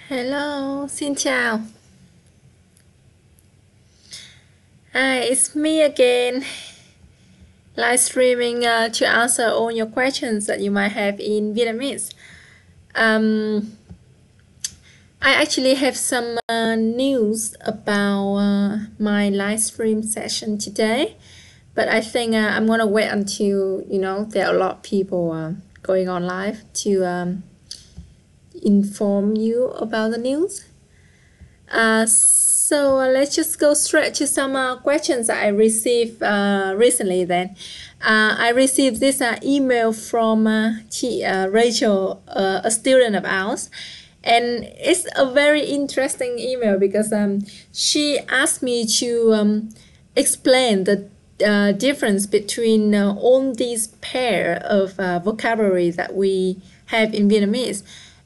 Hello, xin chào. Hi, it's me again, live streaming to answer all your questions that you might have in Vietnamese. I actually have some news about my live stream session today, but I think I'm gonna wait until there are a lot of people going on live to inform you about the news. So let's just go straight to some questions that I received recently then. I received this email from Rachel, a student of ours. And it's a very interesting email because she asked me to explain the difference between all these pair of vocabulary that we have in Vietnamese.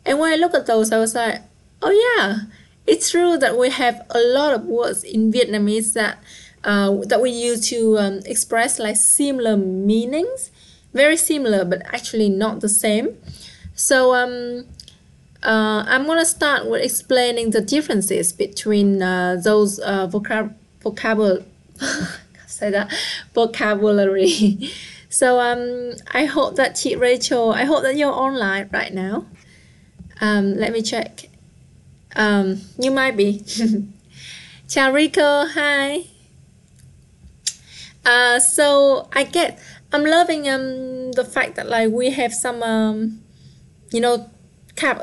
And when I look at those, I was like, oh yeah, it's true that we have a lot of words in Vietnamese that we use to express like similar meanings, very similar, but actually not the same. So I'm gonna start with explaining the differences between those vocabulary. Say that vocabulary. So I hope that chị Rachel, I hope that you're online right now. Let me check. You might be. Ciao Rico, hi. So I'm loving the fact that like we have some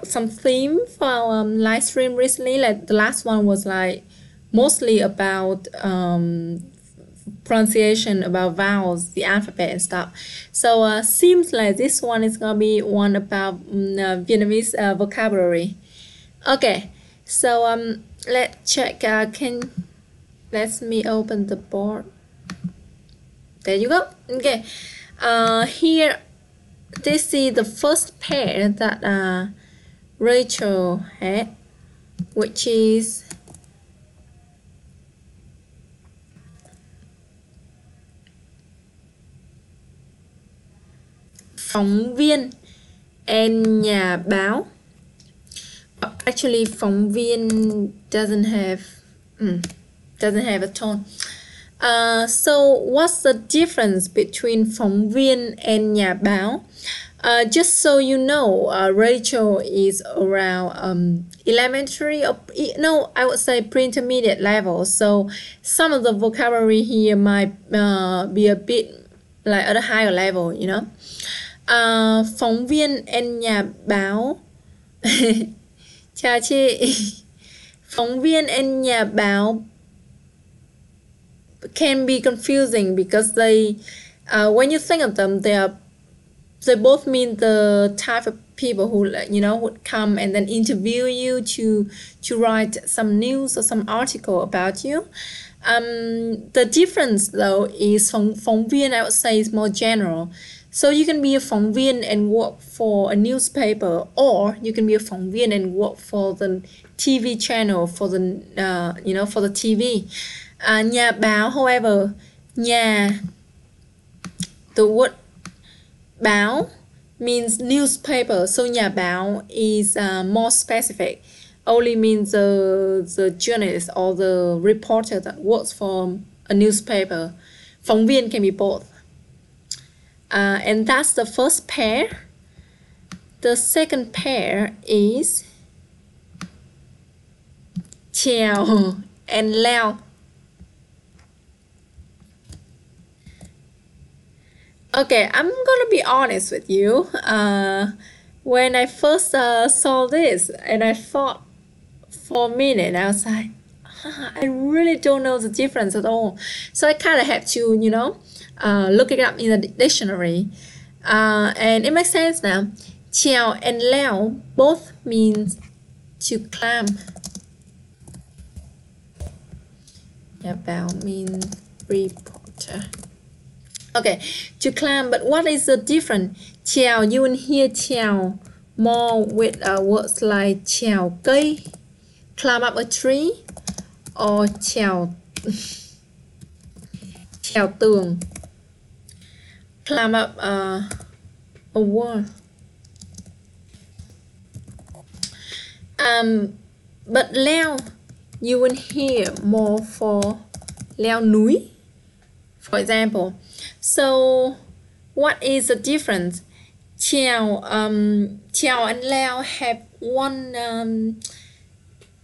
some theme for our live stream recently. Like the last one was like mostly about pronunciation, about vowels, the alphabet and stuff. So seems like this one is gonna be one about Vietnamese vocabulary. Okay, so let's check. Let me open the board. There you go. Okay, here this is the first pair that Rachel had, which is phóng viên and nhà báo. Actually, phóng viên doesn't have a tone. So what's the difference between phóng viên and nhà báo? Just so you know, Rachel is around elementary, I would say pre-intermediate level. So some of the vocabulary here might be a bit like at a higher level, Phóng viên and nhà báo. Chào chị. Phóng viên and nhà báo can be confusing because they, when you think of them, they both mean the type of people who would come and then interview you to write some news or some article about you. The difference though is phóng viên, I would say, is more general. So you can be a phóng viên and work for a newspaper, or you can be a phóng viên and work for the TV channel, for the for the TV. Nhà báo, however, the word báo means newspaper, so nhà báo is more specific, only means the journalist or the reporter that works for a newspaper. Phóng viên can be both. And that's the first pair. The second pair is chèo and leo. Okay, I'm gonna be honest with you. When I first saw this, and I thought for a minute, I was like, I really don't know the difference at all. So I kind of had to, look it up in the dictionary. And it makes sense now. Chèo and leo both means to climb. Nhà báo means reporter. Okay, to climb, but what is the difference? Chèo, you will hear chèo more with words like chèo cây, climb up a tree, or chèo tường, climb up a wall. But leo, you will hear more for leo núi, for example. So what is the difference? Chèo, chèo and leo have one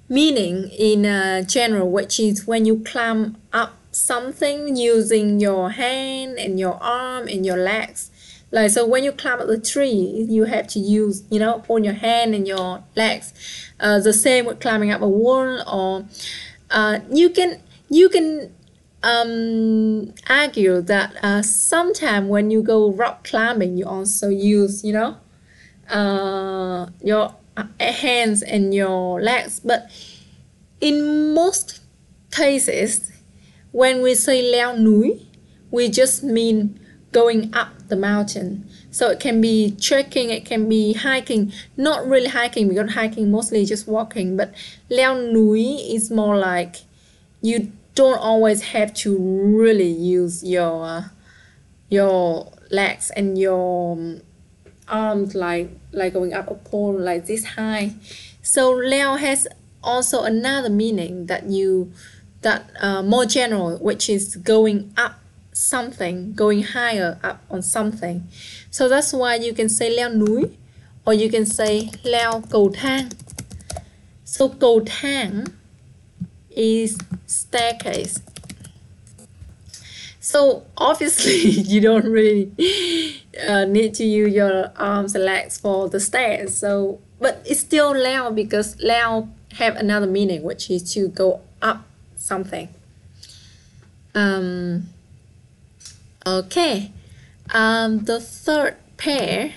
meaning in general, which is when you climb up something using your hand and your arm and your legs. Like, so when you climb up the tree, you have to use, you know, on your hand and your legs. The same with climbing up a wall, or you can argue that sometimes when you go rock climbing, you also use, you know, your hands and your legs. But in most cases, when we say leo núi, we just mean going up the mountain. So it can be trekking, it can be hiking. Not really hiking, because hiking mostly just walking, but leo núi is more like you don't always have to really use your legs and your arms like going up a pole like this high. So leo has also another meaning that more general, which is going up something, going higher up on something. So that's why you can say leo núi, or you can say leo cầu thang. So cầu thang is staircase. So obviously you don't really need to use your arms and legs for the stairs. So, but it's still leo, because leo have another meaning, which is to go up something. Okay. The third pair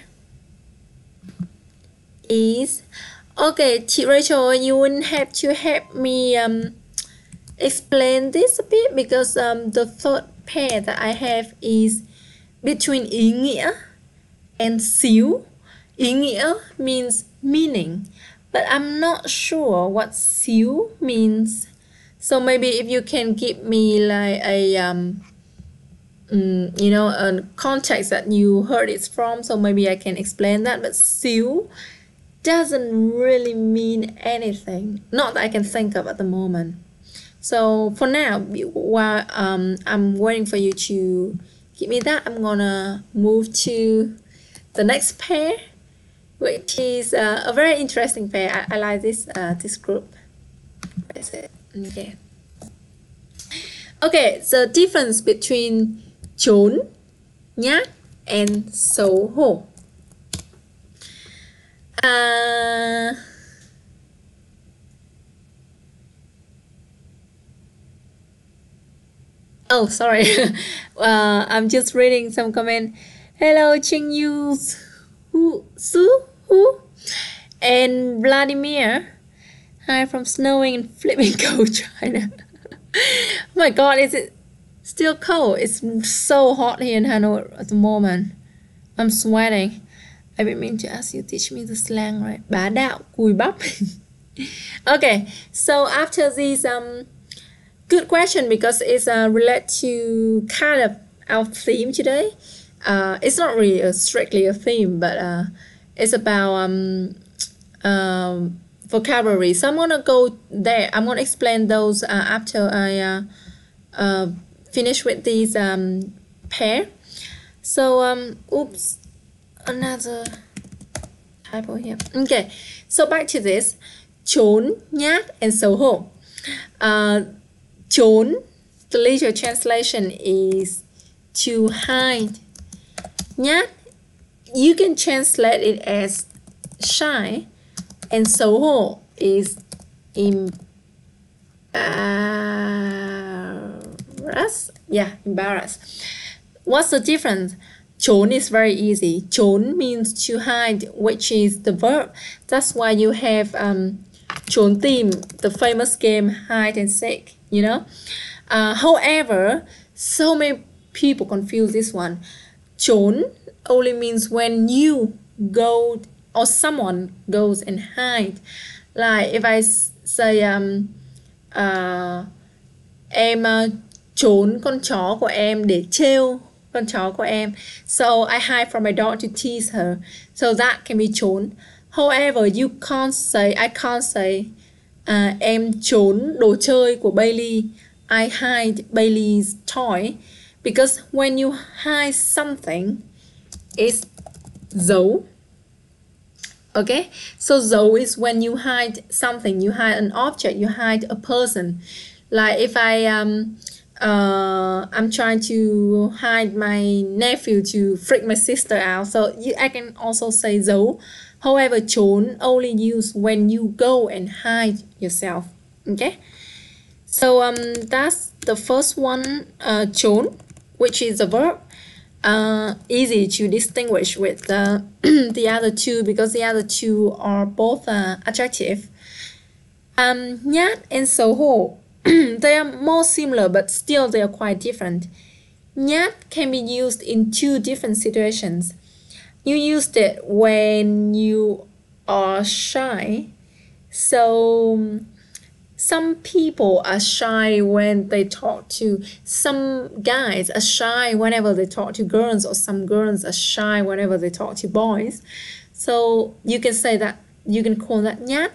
is, okay, Rachel, you will have to help me explain this a bit, because the third pair that I have is between ý nghĩa and xíu. Ý nghĩa means meaning, but I'm not sure what xíu means. So maybe if you can give me like a you know, a context that you heard it from, so maybe I can explain that. But xíu doesn't really mean anything, not that I can think of at the moment. So for now, while I'm waiting for you to give me that, I'm gonna move to the next pair, which is a very interesting pair. I like this group. What is it? Okay. Okay, the difference between trốn, nhát, and xấu hổ. Oh, sorry. I'm just reading some comment. Hello, Cheng Yu, Su, and Vladimir. Hi from snowing and flipping cold China. Oh my God, is it still cold? It's so hot here in Hanoi at the moment. I'm sweating. I've been meaning to ask you, teach me the slang, right? Bá đạo, cùi bắp. Okay, so after this good question, because it's related to kind of our theme today. It's not really strictly a theme, but it's about vocabulary. So I'm gonna go there. I'm gonna explain those after I finish with these pair. So oops, another typo here. Okay, so back to this. Trốn, nhát, and xấu hổ. Trốn, the literal translation is to hide. Nhát, you can translate it as shy, and xấu hổ is embarrassed. Yeah, embarrassed. What's the difference? Trốn is very easy. Trốn means to hide, which is the verb. That's why you have trốn tìm, the famous game hide and seek, you know. However, so many people confuse this one. Trốn only means when you go or someone goes and hide. Like if I say em trốn con chó của em để trêu con chó của em. So I hide from my dog to tease her. So that can be trốn. However, I can't say Em trốn đồ chơi của Bailey. I hide Bailey's toy. Because when you hide something, it's giấu. Okay, so giấu is when you hide something, you hide an object, you hide a person. Like if I'm trying to hide my nephew to freak my sister out, so I can also say giấu. However, trốn only used when you go and hide yourself. Okay, so that's the first one, trốn, which is a verb. Easy to distinguish with the other two because the other two are both adjective. Nhát and xấu hổ, they are more similar but still they are quite different. Nhát can be used in two different situations. You used it when you are shy. So some people are shy when they talk to, some guys are shy whenever they talk to girls, or some girls are shy whenever they talk to boys. So you can say that, you can call that nhát.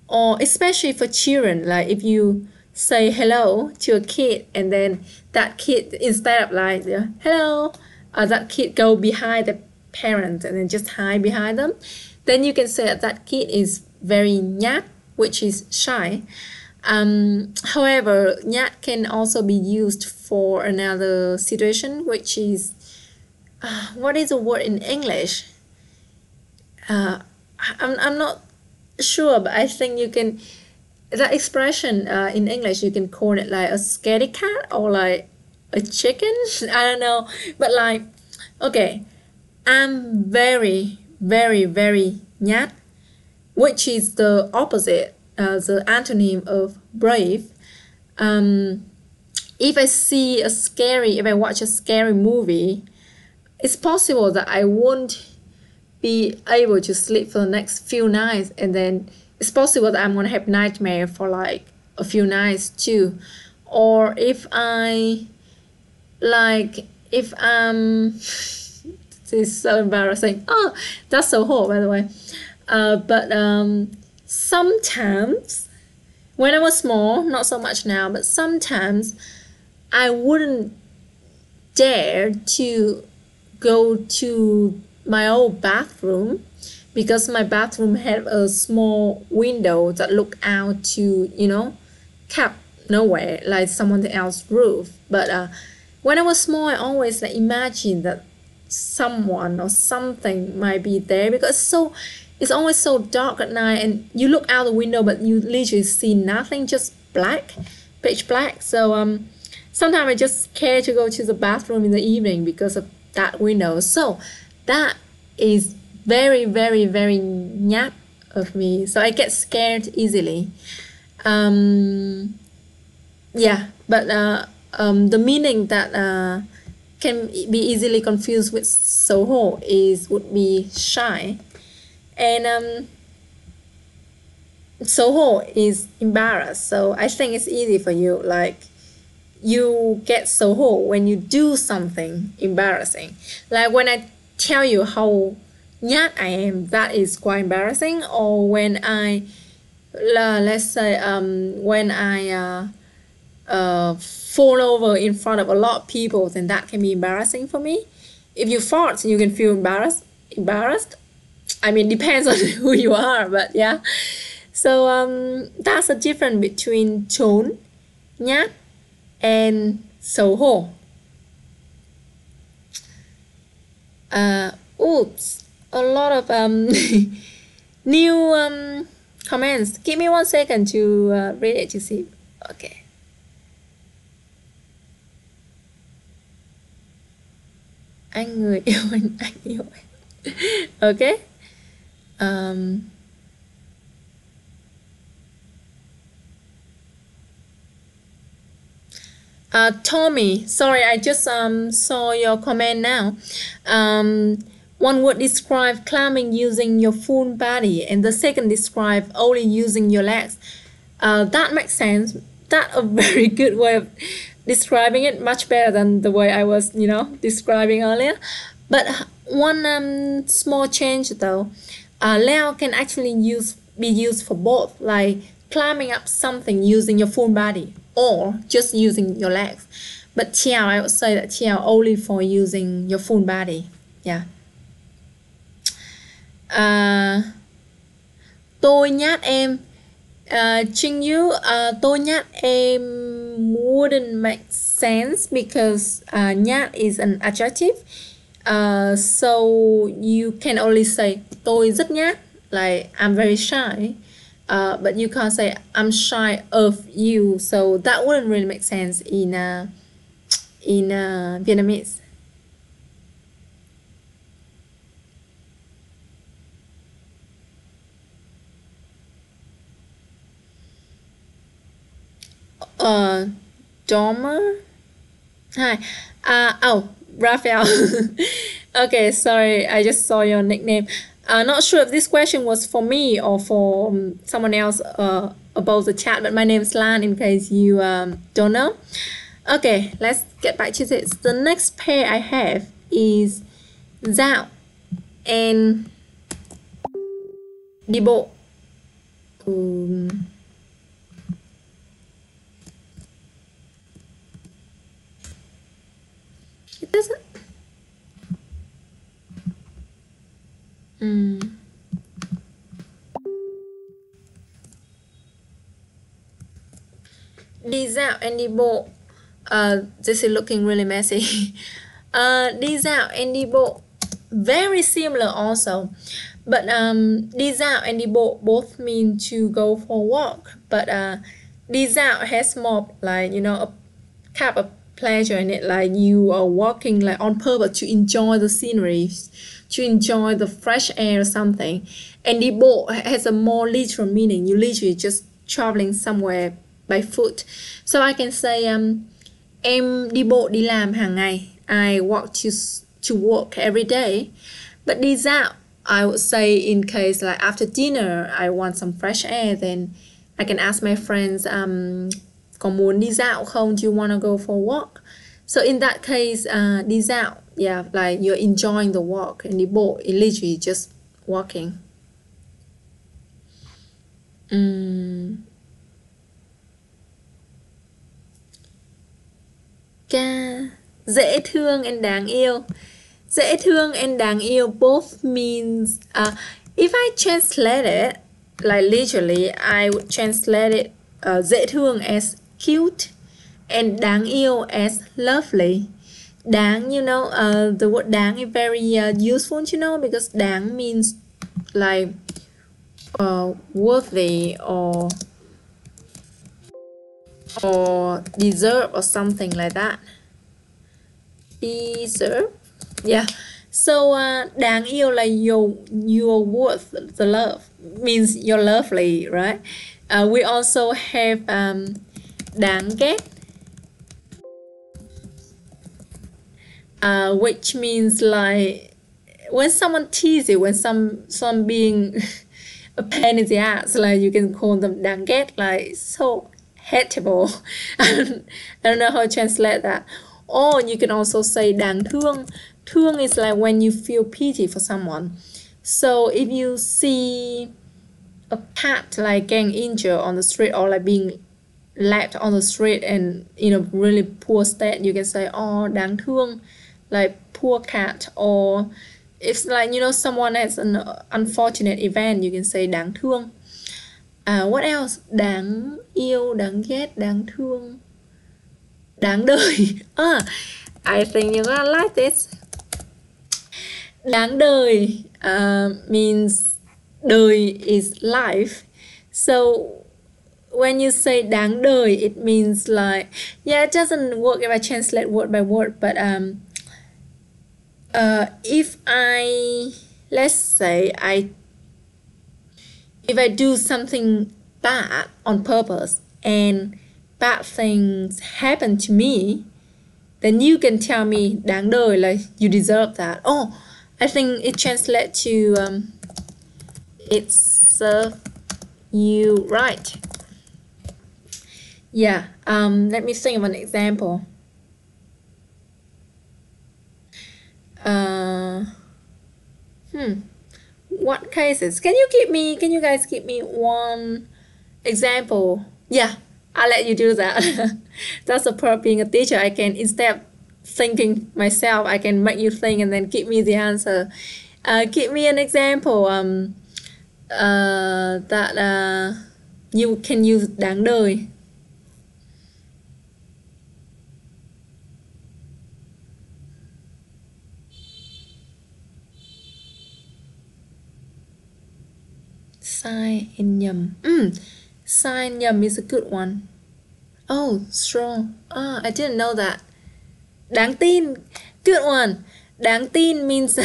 Or especially for children, like if you say hello to a kid and then that kid, instead of like hello, that kid go behind the parent and then just hide behind them, then you can say that kid is very nhát, which is shy. However, nhát can also be used for another situation, which is what is the word in English? I'm not sure, but I think you can, that expression in English, you can call it like a scaredy cat or like a chicken. I don't know, but like, okay, I'm very, very, very nhát, which is the opposite, the antonym of brave. If I watch a scary movie, it's possible that I won't be able to sleep for the next few nights, and then it's possible that I'm gonna have nightmare for like a few nights too. Or if I'm this is so embarrassing. Oh, that's so hot, by the way. But sometimes when I was small, not so much now, but sometimes I wouldn't dare to go to my old bathroom because my bathroom had a small window that looked out to, cap nowhere, like someone else's roof. But when I was small, I always like imagine that someone or something might be there because it's always so dark at night and you look out the window but you literally see nothing, just black, pitch black. So sometimes I just scared to go to the bathroom in the evening because of that window. So that is very, very, very nhát of me. So I get scared easily. Yeah, but the meaning that can be easily confused with xấu hổ would be shy, and xấu hổ is embarrassed. So I think it's easy for you, like you get xấu hổ when you do something embarrassing. Like when I tell you how nhát I am, that is quite embarrassing. Or when I let's say when I fall over in front of a lot of people, then that can be embarrassing for me. If you fart, you can feel embarrassed. I mean, depends on who you are, but yeah. So that's the difference between trốn, nhát, and xấu hổ. Oops, a lot of new comments. Give me 1 second to read it to see. Okay. Anh người yêu anh yêu em. Okay. Tommy, sorry, I just saw your comment now. One would describe climbing using your full body, and the second describe only using your legs. That makes sense. That's a very good way of describing it, much better than the way I was, describing earlier. But one small change though, leo can actually be used for both, like climbing up something using your full body or just using your legs. But trèo, I would say that trèo only for using your full body. Yeah. Tôi nhát em. Trinh Yu, tôi nhát em wouldn't make sense because nhát is an adjective. So you can only say tôi rất nhát, like I'm very shy. But you can't say I'm shy of you, so that wouldn't really make sense in Vietnamese. Dormer. Hi. Oh, Raphael. Okay, sorry, I just saw your nickname. Not sure if this question was for me or for someone else about the chat, but my name is Lan in case you don't know. Okay, let's get back to this. The next pair I have is dạo and đi bộ. It doesn't. Đi dạo and đi bộ. This is looking really messy. Đi dạo and đi bộ, very similar also. But đi dạo and đi bộ both mean to go for a walk. But đi dạo has more like, you know, a kind of pleasure in it, like you are walking like on purpose to enjoy the scenery, to enjoy the fresh air or something. And đi bộ has a more literal meaning. You literally just traveling somewhere by foot. So I can say em đi bộ đi làm hàng ngày. I walk to work every day. But đi dạo, I would say in case like after dinner I want some fresh air, then I can ask my friends, có muốn đi dạo không? Do you want to go for a walk? So in that case, đi dạo, yeah, like you're enjoying the walk. And đi bộ, it literally just walking. Dễ thương and đáng yêu. Dễ thương and đáng yêu both means, if I translate it, like literally, I would translate it dễ thương as cute and đáng yêu as lovely. Đáng, you know, the word đáng is very useful, you know, because đáng means like worthy or deserve or something like that. Deserve, yeah. So đáng yêu like you're worth the love, means you're lovely, right? We also have đáng ghét, which means like when someone teases you, when some being a pain in the ass, like you can call them đáng ghét, like so hateable. I don't know how to translate that. Or you can also say đáng thương. Thương is like when you feel pity for someone. So if you see a cat like getting injured on the street or like being left on the street and in a really poor state, you can say, oh, đáng thương, like poor cat. Or if like, you know, someone has an unfortunate event, you can say đáng thương. What else? Đáng yêu, đáng ghét, đáng thương, đáng đời. I think you're gonna like this. Đáng đời means đời is life. So when you say đáng đời, it means like, yeah, it doesn't work if I translate word by word, but if let's say if I do something bad on purpose and bad things happen to me, then you can tell me đáng đời, like you deserve that. Oh, I think it translates to it serves you right. Yeah, let me think of an example. What cases? Can you guys give me one example. Yeah, I'll let you do that. That's the part of being a teacher. I can, instead of thinking myself, I can make you think and then give me the answer. Give me an example that you can use đáng đời. Sai and nhầm. Sai and nhầm is a good one. Oh, strong. I didn't know that. Đáng tin. Good one. Đáng tin means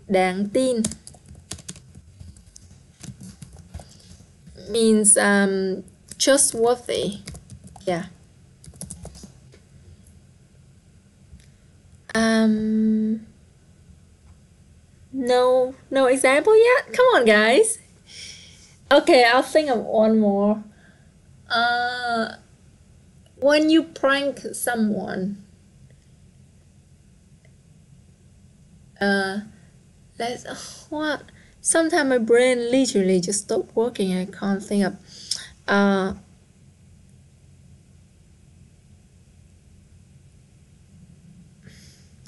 đáng tin means trustworthy. Yeah. No example yet? Come on, guys. Okay, I'll think of one more. When you prank someone, what? Sometimes my brain literally just stopped working. I can't think of.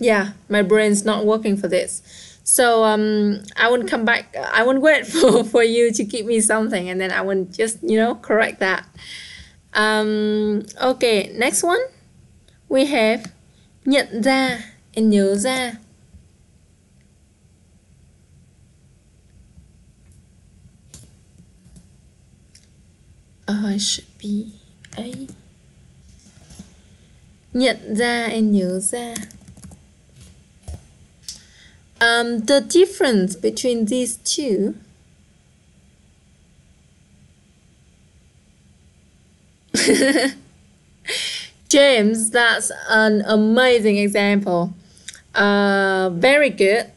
Yeah, my brain's not working for this. So I won't come back. I won't wait for you to give me something, and then I will just correct that. Okay, next one we have nhận ra and nhớ ra. It should be A. Nhận ra and nhớ ra. The difference between these two James, that's an amazing example. Very good.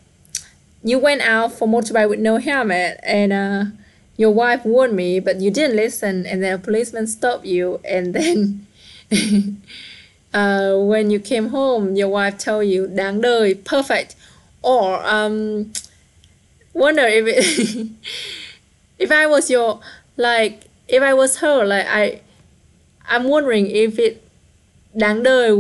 You went out for motorbike with no helmet, and your wife warned me, but you didn't listen, and then a policeman stopped you, and then when you came home, your wife told you đáng đời, perfect. Or wonder if it if I was if I was her, I'm wondering if it đáng đời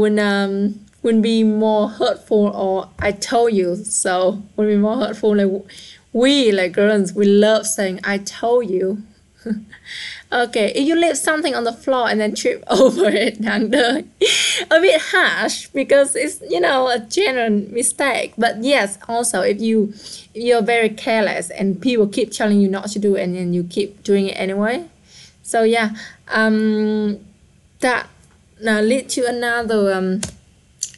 would be more hurtful, or I told you so would be more hurtful. Like girls, we love saying I told you. Okay, if you leave something on the floor and then trip over it, đáng đời. A bit harsh because it's a general mistake. But yes, also if you're very careless and people keep telling you not to do it and then you keep doing it anyway. So yeah, that lead to another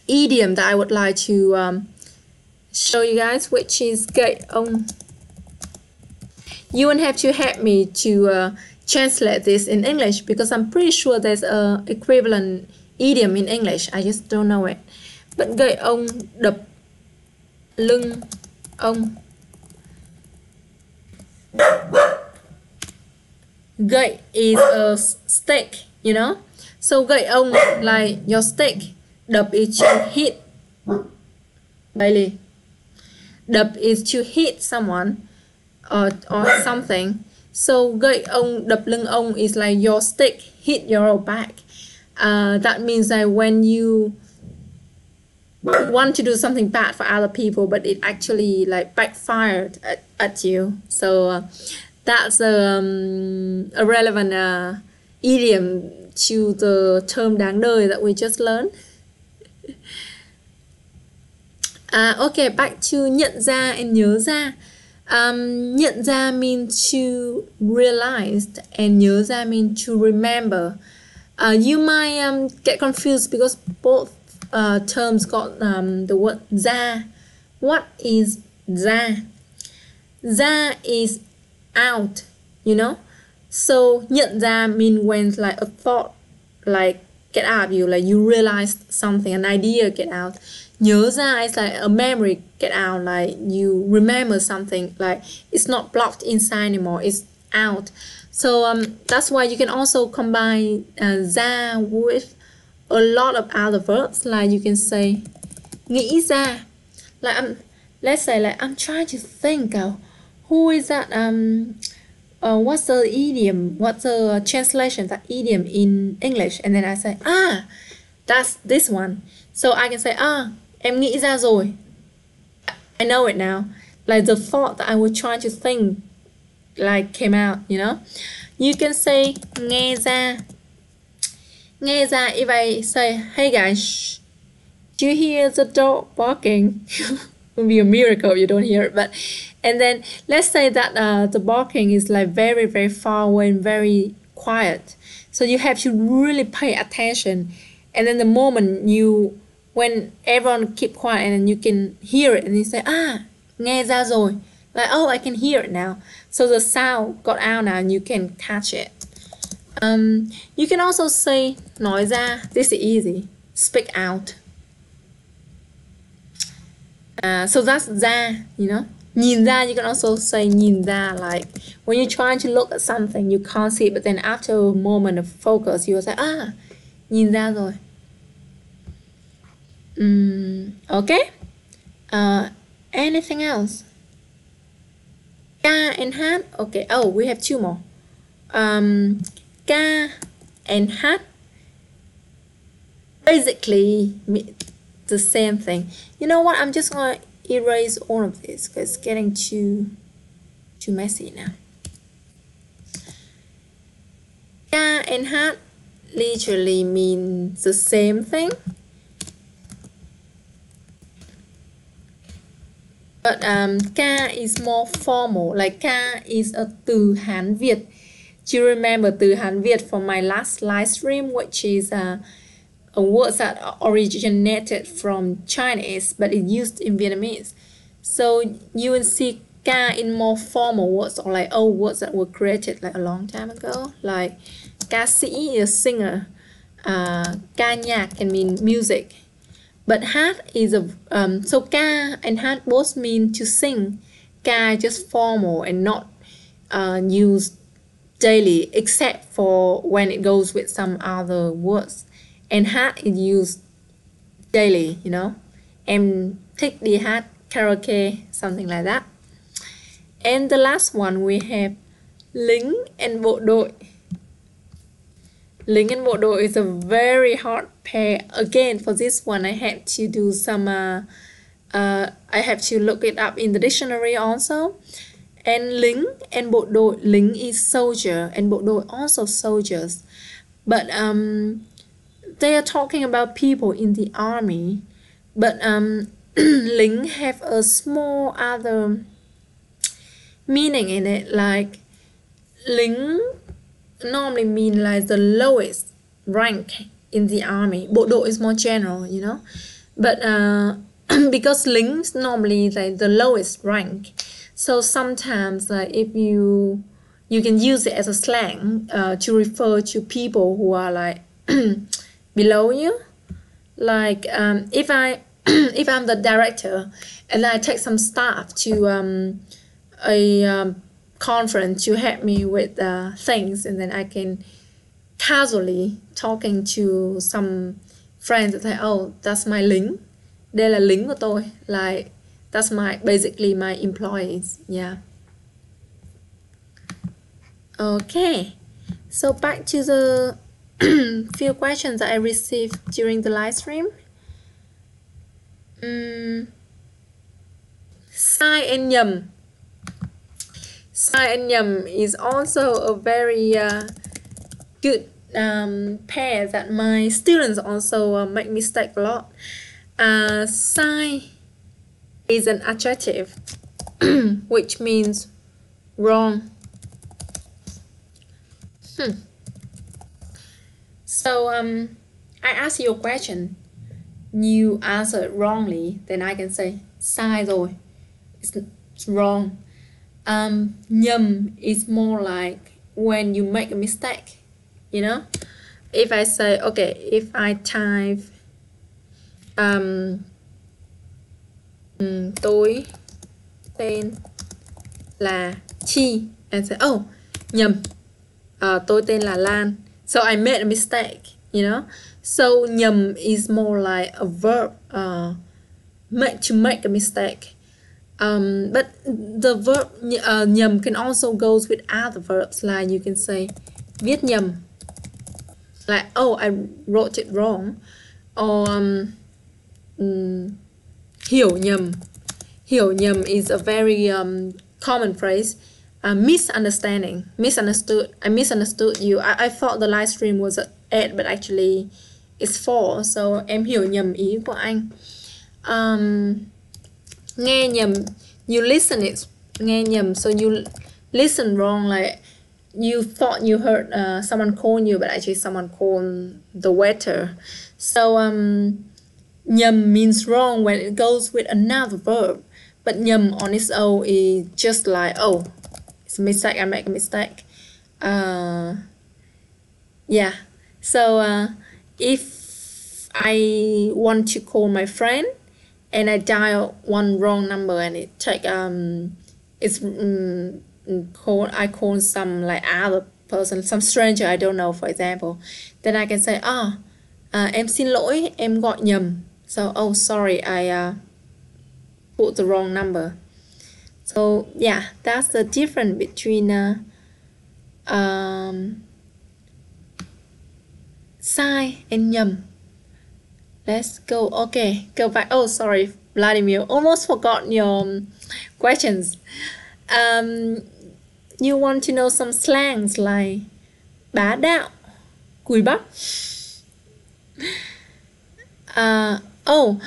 idiom that I would like to show you guys, which is gậy ông. You won't have to help me to translate this in English because I'm pretty sure there's a equivalent idiom in English. I just don't know it. But gậy ông, đập lưng ông. Gậy is a stick, So gậy ông, like your stick. Đập is to hit. Bailey. Đập is to hit someone or something. So gậy ông, đập lưng ông is like your stick hit your back. That means that when you want to do something bad for other people, but it actually backfired at you. So that's a relevant idiom to the term đáng đời that we just learned. Okay, back to nhận ra and nhớ ra. Nhận ra means to realize and nhớ ra means to remember. You might get confused because both terms got the word ra. What is ra? Ra is out, So nhận ra means when a thought get out of you, you realized something, an idea get out. Nhớ ra is a memory get out, you remember something, it's not blocked inside anymore, it's out. So that's why you can also combine ra with a lot of other verbs, you can say nghĩ ra, let's say I'm trying to think of who is that what's the idiom? What's the translation that idiom in English? And then I say, that's this one. So I can say, em nghĩ ra rồi. I know it now. Like the thought that I was trying to think, like came out, you know. You can say nghe ra. Nghe ra, if I say, hey guys, do you hear the dog barking? It would be a miracle if you don't hear it. But and then let's say that the barking is like very, very far away and very quiet. So you have to really pay attention. And then the moment when everyone keep quiet and then you can hear it and you say, nghe ra rồi. Like, oh, I can hear it now. So the sound got out now and you can catch it. You can also say nói ra. This is easy. Speak out. So that's ra, you know. Nhìn ra, you can also say nhìn ra, like when you're trying to look at something, you can't see it, but then after a moment of focus, you will say, nhìn ra rồi. Okay. Anything else? Ca and hát. Okay. Oh, we have two more. Ca and hát. Basically the same thing. You know what? I'm just gonna erase all of this because it's getting too messy now. Ca and hát literally means the same thing. But ca is more formal. Like ca is a từ Hán Việt. Do you remember từ Hán Việt from my last live stream, which is a word that originated from Chinese, but it used in Vietnamese. So you will see ca in more formal words or like old words that were created like a long time ago. Like ca sĩ is a singer. Ca nhạc can mean music. But hát is so ca and hát both mean to sing. Ca just formal and not used daily, except for when it goes with some other words. And hát is used daily, you know. Em thích đi hát karaoke, something like that. And the last one we have lính and bộ đội. Lính and bộ đội is a very hard pair. Again, for this one, I had to do some, I have to look it up in the dictionary also. And lính and bộ đội, lính is soldier and bộ đội also soldiers. But they are talking about people in the army. But lính have a small other meaning in it. Like lính normally mean like the lowest rank in the army. Bộ đội is more general, you know. But because lính normally like the lowest rank, so sometimes like if you can use it as a slang to refer to people who are like below you. Like if I'm the director and I take some staff to a conference to help me with things, and then I can casually talking to some friends and say, oh, that's my lính. Đây là lính của tôi. Like that's basically my employees. Yeah. Okay. So back to the few questions that I received during the live stream. Sai and nhầm. Sai and nhầm is also a very good pair that my students also make mistake a lot. Sai is an adjective which means wrong. So I ask you a question, you answer wrongly, then I can say sai rồi, it's wrong. Nhầm is more like when you make a mistake, you know. If I say, okay, if I type tôi tên là Chi and say, oh, nhầm, tôi tên là Lan. So I made a mistake, you know. So nhầm is more like a verb, to make a mistake. But the verb nhầm can also goes with other verbs, like you can say viết nhầm, like oh I wrote it wrong, or hiểu nhầm. Hiểu nhầm is a very common phrase. Misunderstood. I misunderstood you. I thought the live stream was at 8 but actually it's 4, so em hiểu nhầm ý của anh. Nghe nhầm, you listen it, nghe nhầm, so you listen wrong, like you thought you heard someone call you but actually someone called the waiter. So nhầm means wrong when it goes with another verb, but nhầm on its own is just like, oh, it's a mistake, I make a mistake. Yeah, so if I want to call my friend and I dial one wrong number and it take I call some like other person, some stranger I don't know, for example, then I can say em xin lỗi, em gọi nhầm. So oh sorry, I put the wrong number. So yeah, that's the difference between sai and nhầm. Let's go. Okay, go back. Oh, sorry, Vladimir. Almost forgot your questions. You want to know some slangs like bá đạo, cùi bắp. Oh,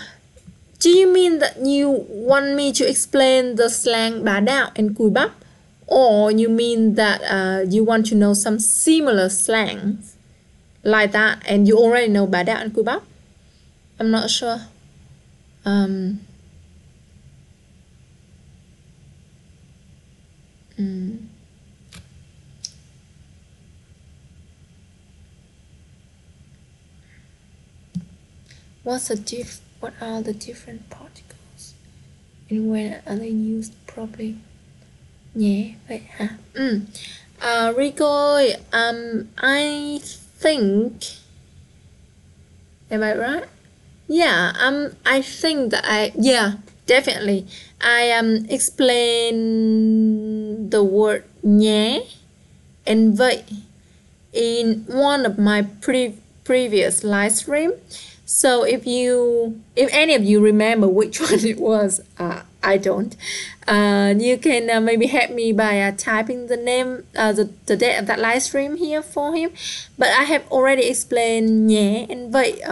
do you mean that you want me to explain the slang bá đạo and cùi bắp? Or you mean that you want to know some similar slangs like that and you already know bá đạo and cùi bắp? I'm not sure. What are the different particles and when are they used properly? Nhé vậy hả? Rico, I think, am I right? Yeah, I think that definitely. I explain the word nhé and vậy in one of my previous live stream. So if any of you remember which one it was, I don't. You can maybe help me by typing the name, the date of that live stream here for him. But I have already explained nhé and vậy.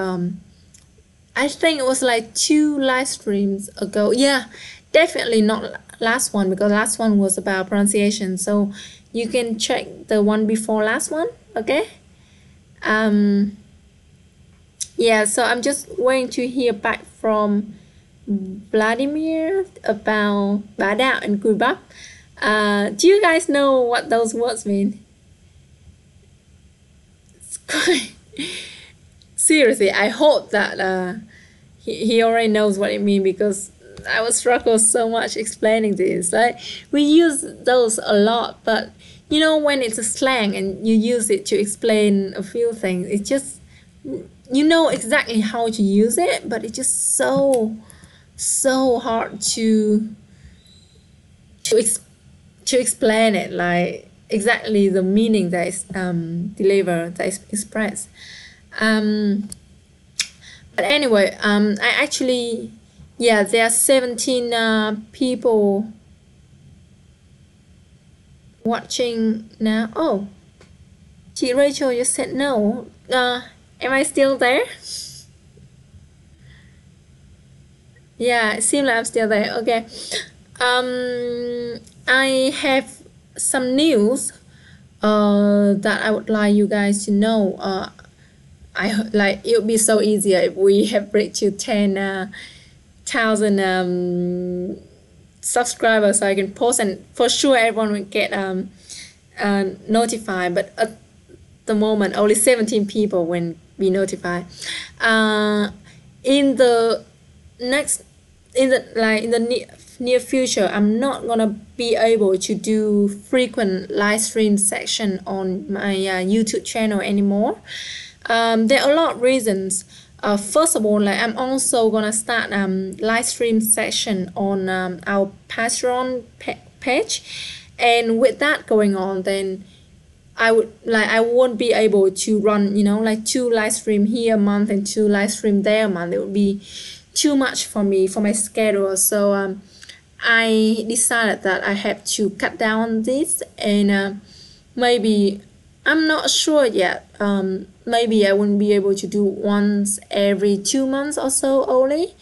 I think it was like 2 live streams ago. Yeah, definitely not last one because last one was about pronunciation. So you can check the one before last one, okay? Yeah, so I'm just waiting to hear back from Vladimir about bá đạo and cùi bắp. Do you guys know what those words mean? It's quite... Seriously, I hope that he already knows what it means because I was struggle so much explaining this. Like we use those a lot, but you know when it's a slang and you use it to explain a few things, it's just you know exactly how to use it, but it's just so hard to explain it, like exactly the meaning that is delivered, that is expressed. But anyway, I actually, yeah, there are 17 people watching now. Oh, chị Rachel, you said no. Am I still there? Yeah, it seems like I'm still there. Okay. I have some news that I would like you guys to know. It would be so easier if we have reached to 10,000 subscribers so I can post and for sure everyone will get notified. But at the moment, only 17 people will be notified. In the near future, I'm not gonna be able to do frequent live stream section on my YouTube channel anymore. There are a lot of reasons. First of all, like I'm also gonna start live stream session on our Patreon page, and with that going on, then I won't be able to run, you know, like 2 live stream here a month and 2 live stream there a month. It would be too much for me, for my schedule. So I decided that I have to cut down on this, and maybe I'm not sure yet. Maybe I won't be able to do once every 2 months or so only.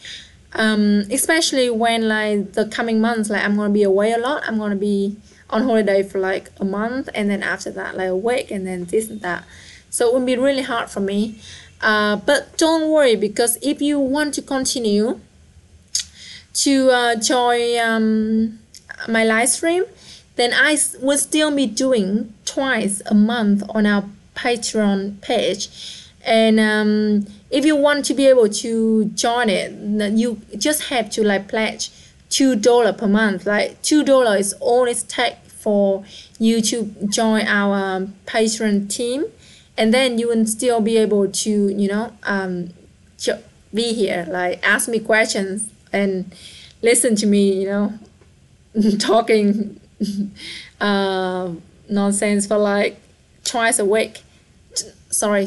Especially when like the coming months, like I'm gonna be away a lot. I'm gonna be on holiday for like a month, and then after that like a week, and then this and that. So it would be really hard for me. But don't worry, because if you want to continue to join my live stream, then I will still be doing twice a month on our Patreon page. And if you want to be able to join it, you just have to like pledge $2 per month. Like $2 is all it takes for you to join our Patreon team, and then you will still be able to, you know, be here, like ask me questions and listen to me, you know, talking nonsense for like twice a week.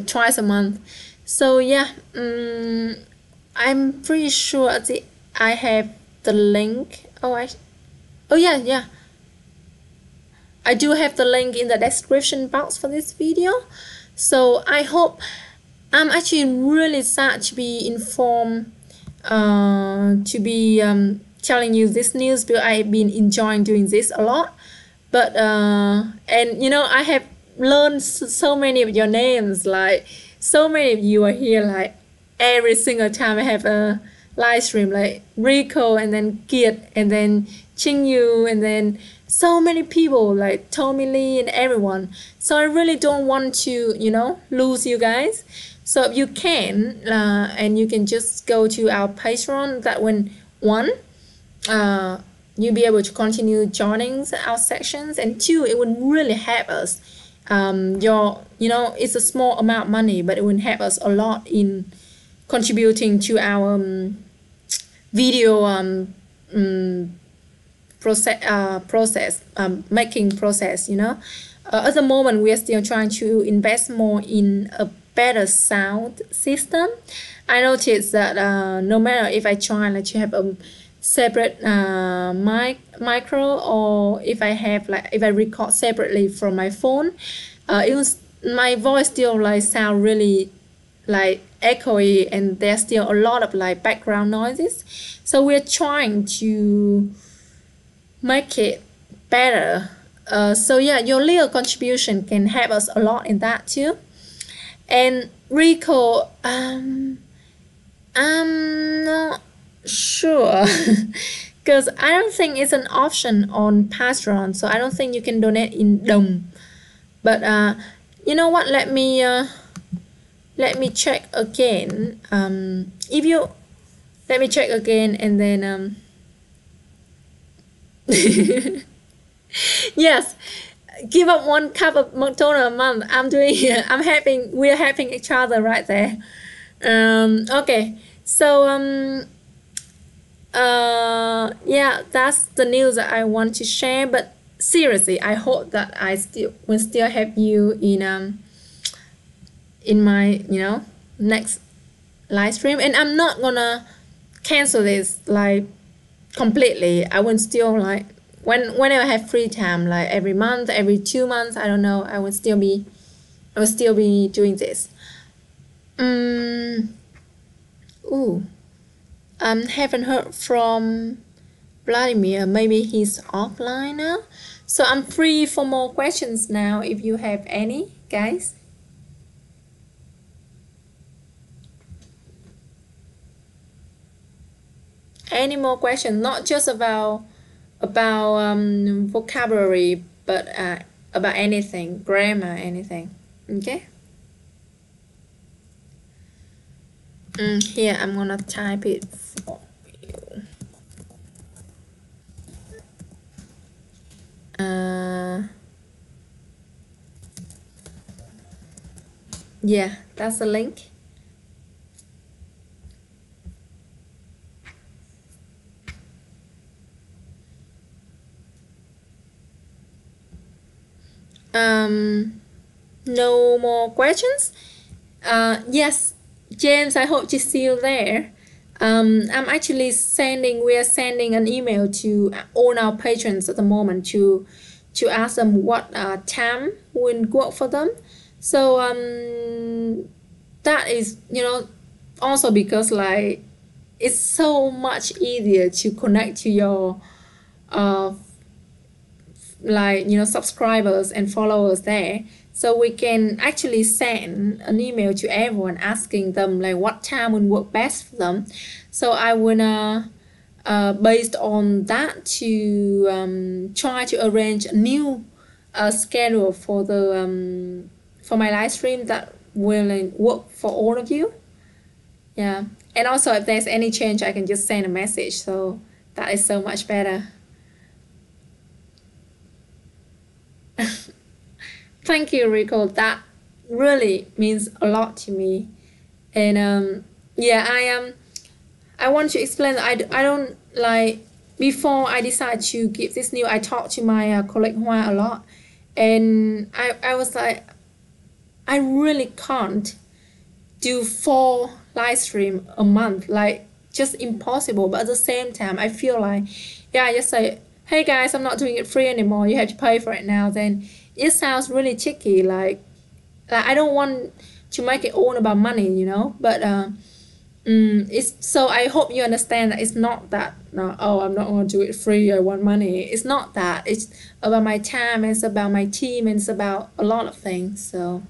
Twice a month. So yeah, I'm pretty sure I have the link. Oh yeah, I do have the link in the description box for this video. So I hope, I'm actually really sad to be informed, to be telling you this news, because I've been enjoying doing this a lot. But and you know, I have learned so many of your names. Like so many of you are here like every single time I have a live stream, like Rico, and then Kiet, and then Yu, and then so many people like Tommy Lee and everyone. So I really don't want to, you know, lose you guys. So if you can, and you can just go to our Patreon, that when one, you'll be able to continue joining our sections, and two, it would really help us. You know, it's a small amount of money, but it will help us a lot in contributing to our video process making process, you know. At the moment we are still trying to invest more in a better sound system. I noticed that no matter if I try like to have a separate micro, or if I record separately from my phone, my voice still like sound really like echoey, and there's still a lot of like background noises. So we're trying to make it better. So yeah, your little contribution can help us a lot in that too. And Rico, I'm not sure because I don't think it's an option on Patreon, so I don't think you can donate in Dom. But you know what? Let me check again. If you let me check again, and then yes, give up 1 cup of McDonald's a month. I'm helping. We're helping each other right there. Okay, so yeah, that's the news that I want to share. But seriously, I hope that I will still have you in my, you know, next live stream. And I'm not gonna cancel this like completely. I will still like whenever I have free time, like every month, every 2 months, I don't know, I will still be doing this. Haven't heard from Vladimir. Maybe he's offline now. So I'm free for more questions now if you have any, guys. Any more questions? Not just about vocabulary, but about anything, grammar, anything. Okay. Here I'm gonna type it for you. Yeah, that's the link. No more questions? Yes, James, I hope to see you there. I'm actually we are sending an email to all our patrons at the moment to ask them what time will work for them. So that is, also because like it's so much easier to connect to your uh, subscribers and followers there, so we can actually send an email to everyone asking them like what time would work best for them. So I wanna based on that to try to arrange a new schedule for the for my live stream that will work for all of you. Yeah, and also if there's any change I can just send a message, so that is so much better. Thank you, Rico. That really means a lot to me. And yeah, I want to explain that I don't like, before I decided to give this new, I talked to my colleague Hoa a lot, and I was like, I really can't do 4 live stream a month, like just impossible. But at the same time, I feel like, yeah, I just say, hey guys, I'm not doing it free anymore, you have to pay for it now. Then it sounds really cheeky, like I don't want to make it all about money, but it's, so I hope you understand that it's not that, no, oh, I'm not going to do it free, I want money. It's not that. It's about my time, it's about my team, and it's about a lot of things. So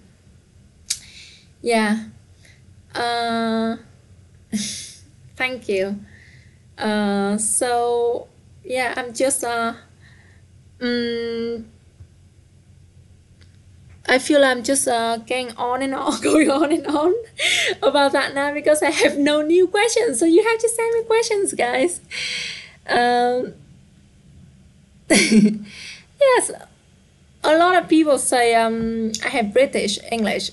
yeah, thank you. So yeah, I'm just I feel I'm just going on and on, going on and on about that now because I have no new questions. So you have to send me questions, guys. Yes, a lot of people say I have British English.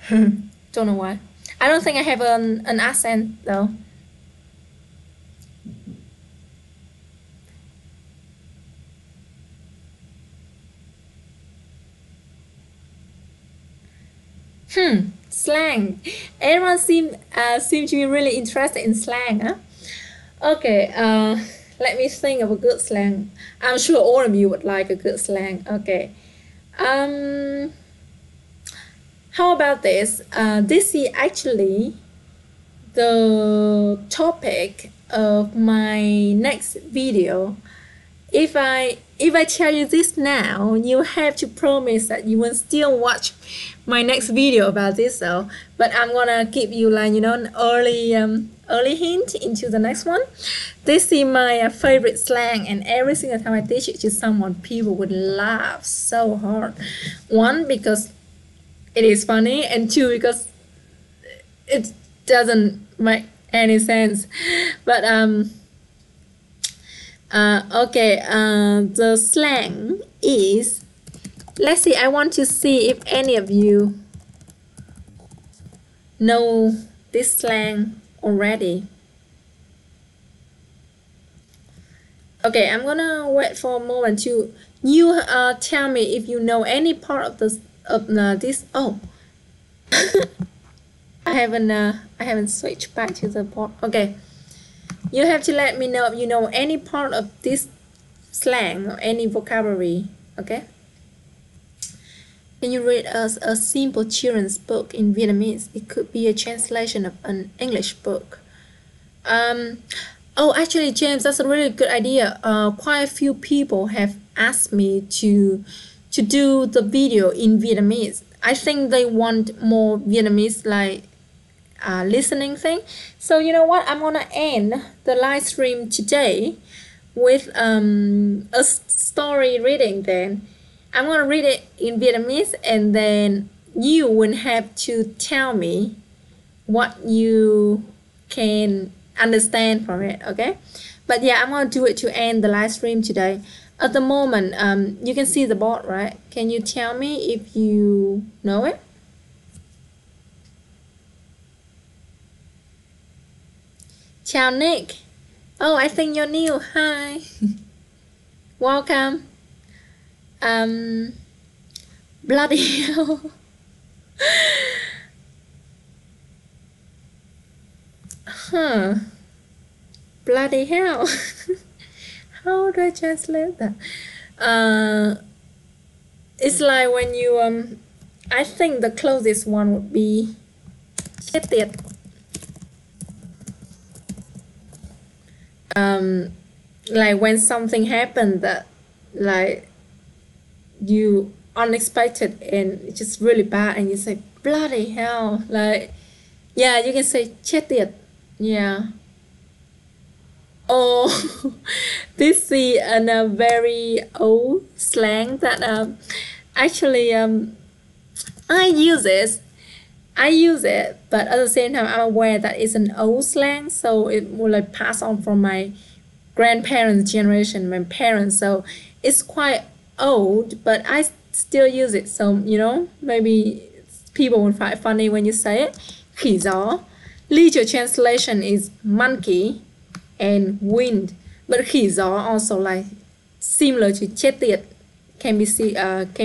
Don't know why. I don't think I have an accent though. Slang. Everyone seem to be really interested in slang, huh? Okay, let me think of a good slang. I'm sure all of you would like a good slang. Okay. How about this? This is actually the topic of my next video. If I tell you this now, you have to promise that you will still watch my next video about this. So, but I'm gonna give you like an early hint into the next one. This is my favorite slang, and every single time I teach it to someone, people would laugh so hard. One, because it is funny, and two, because it doesn't make any sense. But okay, the slang is, let's see, I want to see if any of you know this slang already. Okay, I'm gonna wait for a moment to you tell me if you know any part of this oh I haven't switched back to the part. Okay, you have to let me know if you know any part of this slang or any vocabulary. Okay, can you read us a simple children's book in Vietnamese? It could be a translation of an English book. Oh, actually, James, that's a really good idea. Quite a few people have asked me to do the video in Vietnamese. I think they want more Vietnamese like listening thing. So you know what? I'm gonna end the live stream today with a story reading. Then I'm gonna read it in Vietnamese, and then you will have to tell me what you can understand from it. Okay, but yeah, I'm gonna do it to end the live stream today. At the moment, you can see the board, right? Can you tell me if you know it? Chào Nick. Oh, I think you're new. Hi. Welcome. Bloody hell. Huh. Bloody hell. How do I translate that? It's like when you I think the closest one would be chết tiệt. Like when something happened that like you unexpected and it's just really bad and you say bloody hell, like yeah, you can say chết tiệt. Yeah. Oh, this is a very old slang that actually I use it. But at the same time, I'm aware that it's an old slang, so it will like pass on from my grandparents' generation, my parents. So it's quite old, but I still use it. So you know, maybe people will find it funny when you say it. Khỉ gió. Literal translation is monkey and wind, but khỉ gió also like similar to chết tiệt, can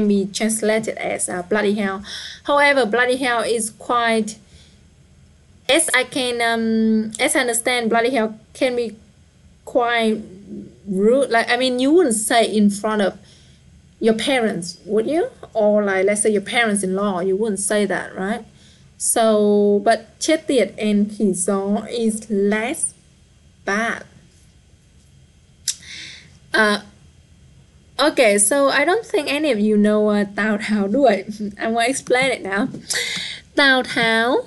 be translated as bloody hell. However, bloody hell is quite, as I understand, bloody hell can be quite rude. Like, I mean, you wouldn't say in front of your parents, would you? Or like, let's say your parents-in-law, you wouldn't say that, right? So, but chết tiệt and khỉ gió is less bad. Okay, so I don't think any of you know Tào Tháo Đuổi. I'm going to explain it now. Tào Tháo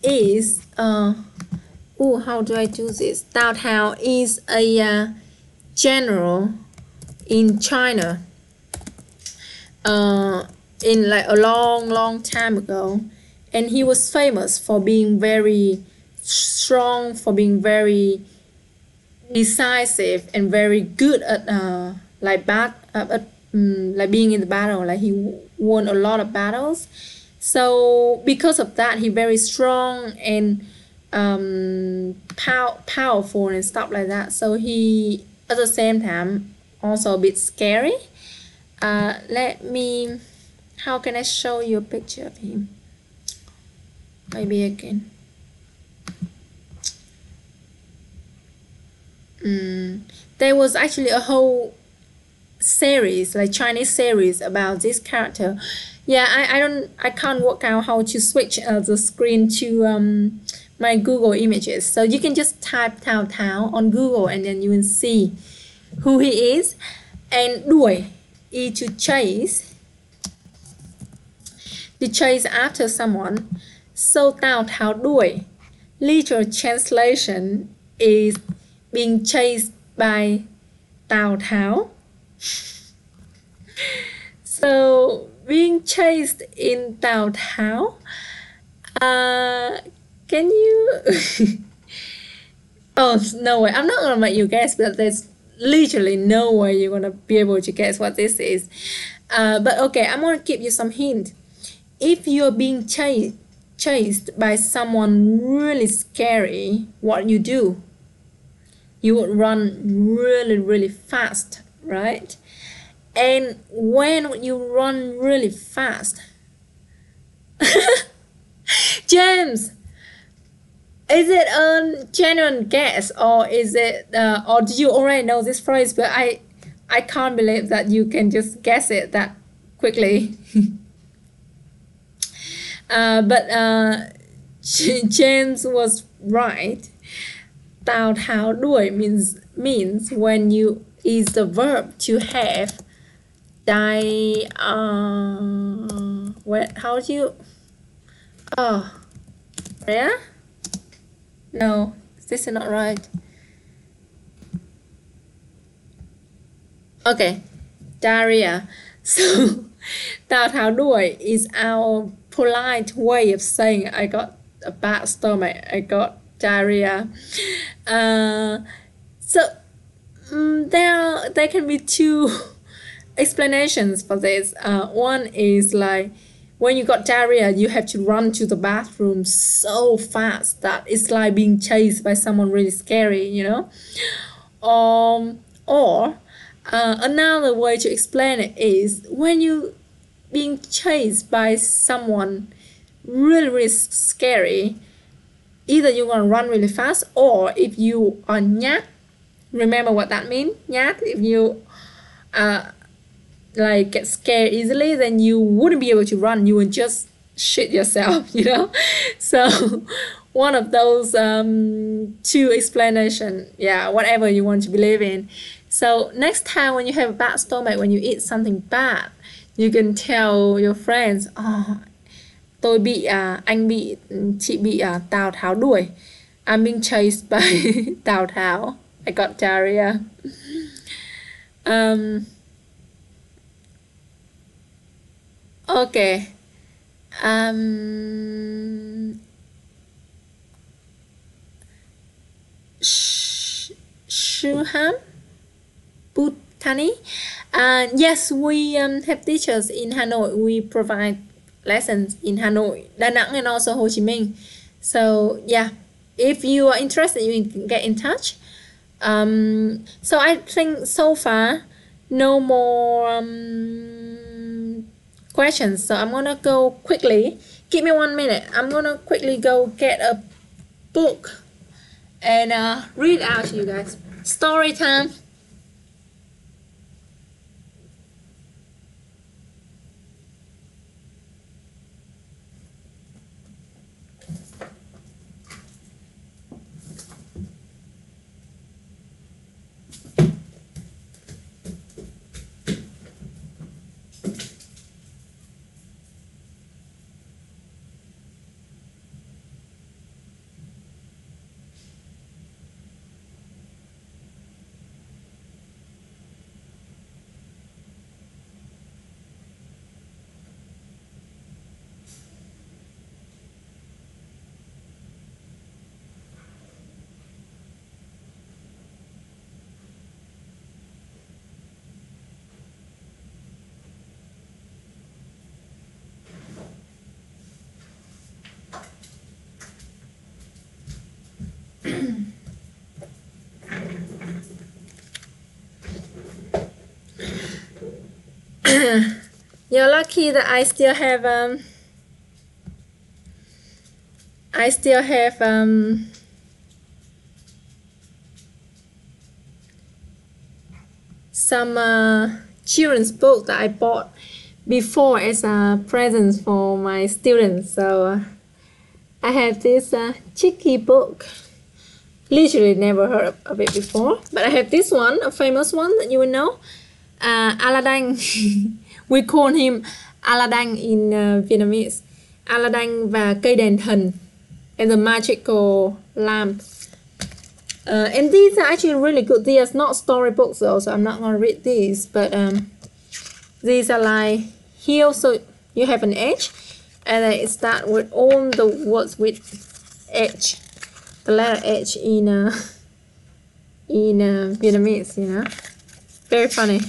is how do I do this? Tào Tháo is a general in China in like a long time ago, and he was famous for being very strong, for being very decisive and very good at like being in the battle. Like he won a lot of battles, so because of that he very strong and powerful and stuff like that. So he at the same time also a bit scary. Let me, how can I show you a picture of him? Maybe again. There was actually a whole series, like Chinese series, about this character. Yeah, I can't work out how to switch the screen to my Google images. So you can just type Tào Tháo on Google and then you will see who he is. And đuổi is to chase after someone. So Tào Tháo đuổi, literal translation is being chased by Tào Tháo. So being chased in Tào Tháo, can you oh no way, I'm not gonna make you guess, but there's literally no way you're gonna be able to guess what this is. But okay, I'm gonna give you some hint. If you're being chased by someone really scary, what you do? You would run really fast, right? And when you run really fast, James, is it a genuine guess, or is it or do you already know this phrase? But I can't believe that you can just guess it that quickly. But James was right. Tào Tháo đuổi means when you is the verb to have how do you yeah? No, this is not right. Okay, diarrhea. So Tào Tháo đuổi is our polite way of saying I got a bad stomach, I got diarrhea. So there can be two explanations for this. One is like when you got diarrhea, you have to run to the bathroom so fast that it's like being chased by someone really scary, you know. Or Another way to explain it is when you being chased by someone really, really scary, either you're gonna run really fast, or if you are nhát, remember what that means? Nhát, if you like get scared easily, then you wouldn't be able to run, you would just shit yourself, you know. So one of those two explanation, yeah, whatever you want to believe in. So next time when you have a bad stomach, when you eat something bad, you can tell your friends, oh, tôi bị anh bị chị bị Tào Tháo đuổi. I'm being chased by Tào Tháo. I got diarrhea. Okay. Shuham Bhuthani. Yes, we have teachers in Hanoi. We provide lessons in Hanoi, Da Nang, and also Ho Chi Minh. So yeah, if you are interested, you can get in touch. So I think so far no more questions. So I'm gonna go quickly. Give me 1 minute. I'm gonna quickly go get a book and read out to you guys. Story time. You're lucky that I still have some children's book that I bought before as a present for my students. So I have this cheeky book. Literally never heard of it before, but I have this one, a famous one that you will know. Aladdin. We call him Aladdin in Vietnamese. Aladdin và cây đèn thần, and the magical lamp. And these are actually really good. These are not storybooks though, so I'm not gonna read these. But these are like here, so you have an edge, and then it start with all the words with H, the letter H in Vietnamese. You know, very funny.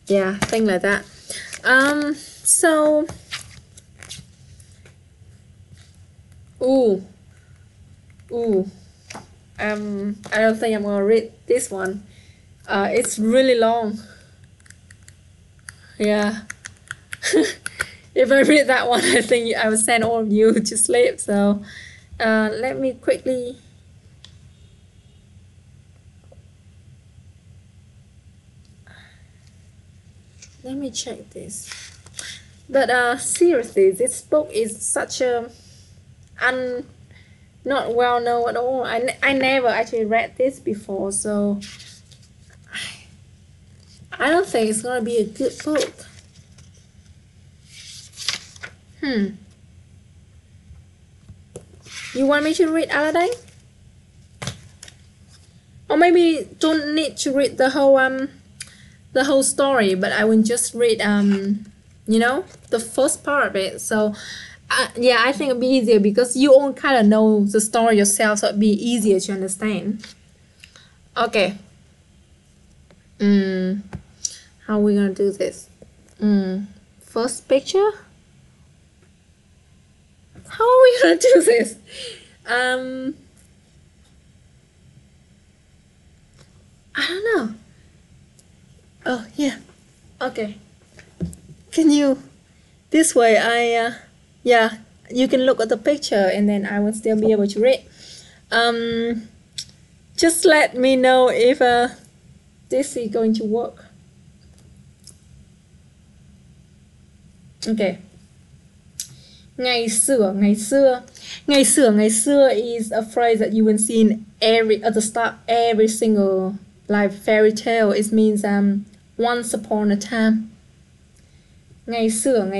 Yeah, thing like that. So, I don't think I'm gonna read this one. It's really long. Yeah. If I read that one, I think I will send all of you to sleep. So, let me quickly. Let me check this. But seriously, this book is such a not well known at all. I never actually read this before, so I don't think it's gonna be a good book. You want me to read Aladdin? Or maybe don't need to read the whole story, but I will just read you know, the first part of it. So yeah, I think it'll be easier because you all kind of know the story yourself, so it'll be easier to understand. Okay. How are we gonna do this? First picture. How are we gonna do this? I don't know. Oh, yeah. Okay. Can you, this way yeah, you can look at the picture and then I will still be able to read. Just let me know if this is going to work. Okay. Ngày xưa, ngày xưa. Ngày xưa, ngày xưa is a phrase that you will see in at the start every single like fairy tale. It means once upon a time. Ngày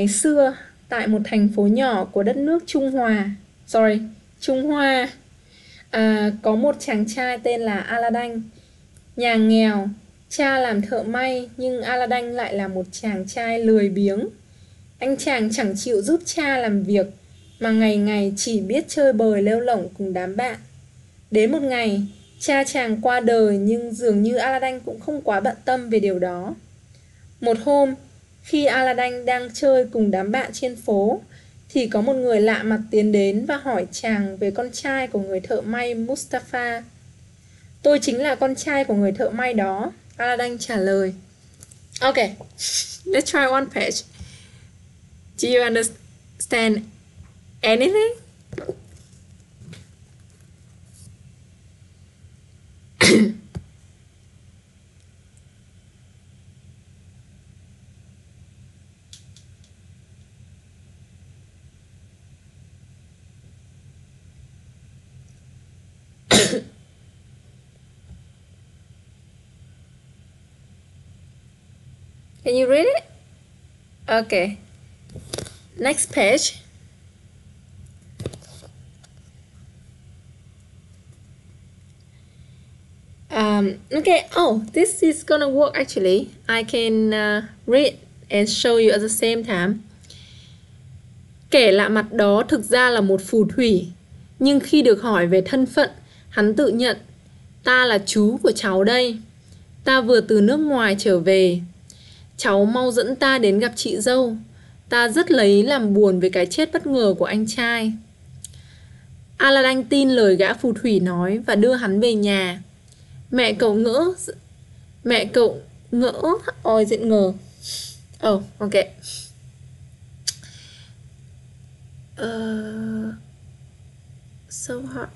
xưa, tại một thành phố nhỏ của đất nước Trung Hoa, có một chàng trai tên là Aladdin. Nhà nghèo, cha làm thợ may nhưng Aladdin lại là một chàng trai lười biếng. Anh chàng chẳng chịu giúp cha làm việc mà ngày ngày chỉ biết chơi bời lêu lổng cùng đám bạn. Đến một ngày, cha chàng qua đời nhưng dường như Aladdin cũng không quá bận tâm về điều đó. Một hôm, khi Aladdin đang chơi cùng đám bạn trên phố, thì có một người lạ mặt tiến đến và hỏi chàng về con trai của người thợ may Mustafa. Tôi chính là con trai của người thợ may đó, Aladdin trả lời. Okay, let's try one page. Do you understand anything? Can you read it? Okay. Next page. Okay. Oh, this is gonna work actually. I can read and show you at the same time. Kẻ lạ mặt đó thực ra là một phù thủy, nhưng khi được hỏi về thân phận, hắn tự nhận: ta là chú của cháu đây. Ta vừa từ nước ngoài trở về. Cháu mau dẫn ta đến gặp chị dâu. Ta rất lấy làm buồn về cái chết bất ngờ của anh trai. Aladdin tin lời gã phù thủy nói và đưa hắn về nhà. Mẹ cậu ngỡ. Ôi, diện ngờ. Oh, okay. So hard.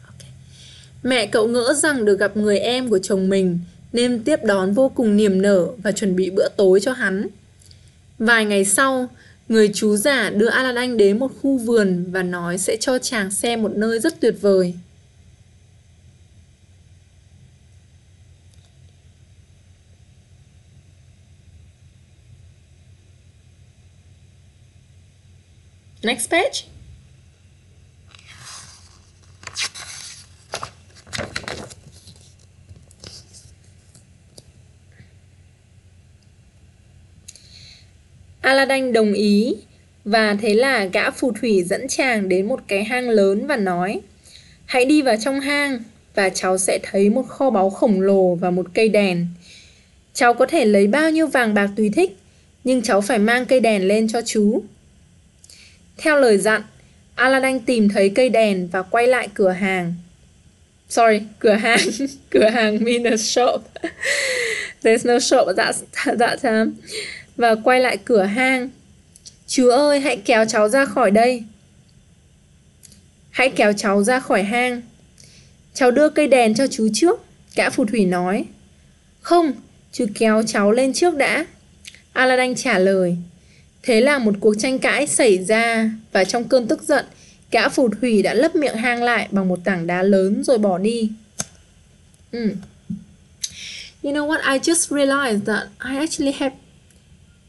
Okay. Mẹ cậu ngỡ rằng được gặp người em của chồng mình, nên tiếp đón vô cùng niềm nở và chuẩn bị bữa tối cho hắn. Vài ngày sau, người chú giả đưa Aladdin đến một khu vườn và nói sẽ cho chàng xem một nơi rất tuyệt vời. Next page. Aladdin đồng ý, và thế là gã phù thủy dẫn chàng đến một cái hang lớn và nói: hãy đi vào trong hang và cháu sẽ thấy một kho báu khổng lồ và một cây đèn. Cháu có thể lấy bao nhiêu vàng bạc tùy thích, nhưng cháu phải mang cây đèn lên cho chú. Theo lời dặn, Aladdin tìm thấy cây đèn và quay lại cửa hàng. Cửa hàng means a shop. There's no shop at that time. Và quay lại cửa hang. Chú ơi, hãy kéo cháu ra khỏi đây. Hãy kéo cháu ra khỏi hang. Cháu đưa cây đèn cho chú trước, gã phù thủy nói. Không, chú kéo cháu lên trước đã, Aladdin trả lời. Thế là một cuộc tranh cãi xảy ra, và trong cơn tức giận, gã phù thủy đã lấp miệng hang lại bằng một tảng đá lớn rồi bỏ đi. You know what? I just realized that I actually have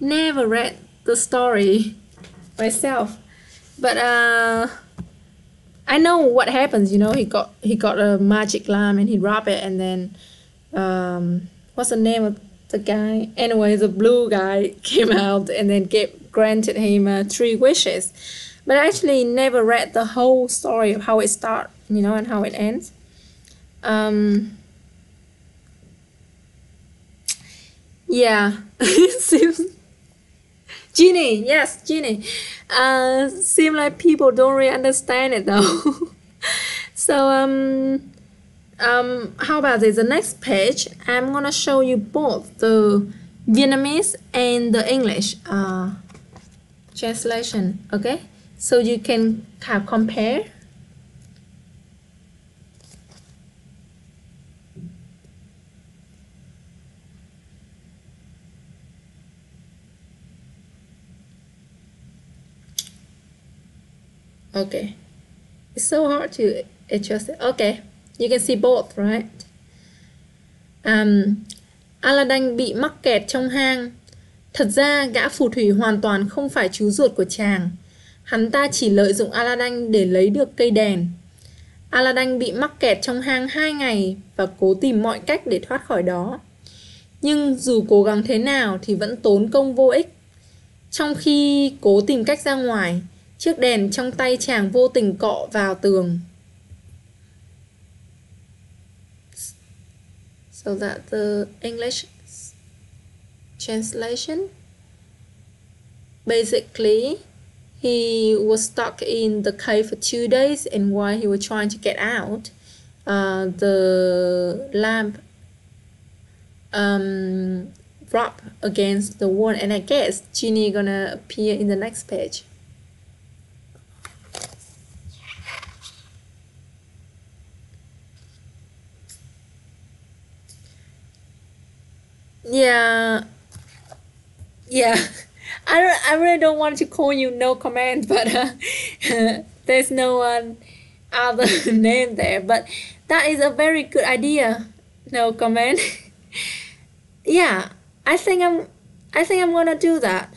never read the story myself, but I know what happens. You know, he got a magic lamp and he dropped it, and then what's the name of the guy? Anyway, the blue guy came out and then granted him 3 wishes. But I actually never read the whole story of how it starts, you know, and how it ends. Yeah, seems Genie, yes, Genie. Seem like people don't really understand it though. So How about this? The next page, I'm gonna show you both the Vietnamese and the English translation. Okay, so you can compare. Okay, it's so hard to adjust it. Okay, you can see both, right? Aladdin bị mắc kẹt trong hang. Thật ra gã phù thủy hoàn toàn không phải chú ruột của chàng. Hắn ta chỉ lợi dụng Aladdin để lấy được cây đèn. Aladdin bị mắc kẹt trong hang 2 ngày và cố tìm mọi cách để thoát khỏi đó. Nhưng dù cố gắng thế nào thì vẫn tốn công vô ích. Trong khi cố tìm cách ra ngoài, chiếc đèn trong tay chàng vô tình cọ vào tường. So that's the English translation. Basically, he was stuck in the cave for 2 days, and while he was trying to get out, the lamp rubbed against the wall, and I guess Genie gonna appear in the next page. Yeah. I really don't want to call you no comment, but there's no one other name there. But that is a very good idea. No comment. Yeah, I think I'm gonna do that.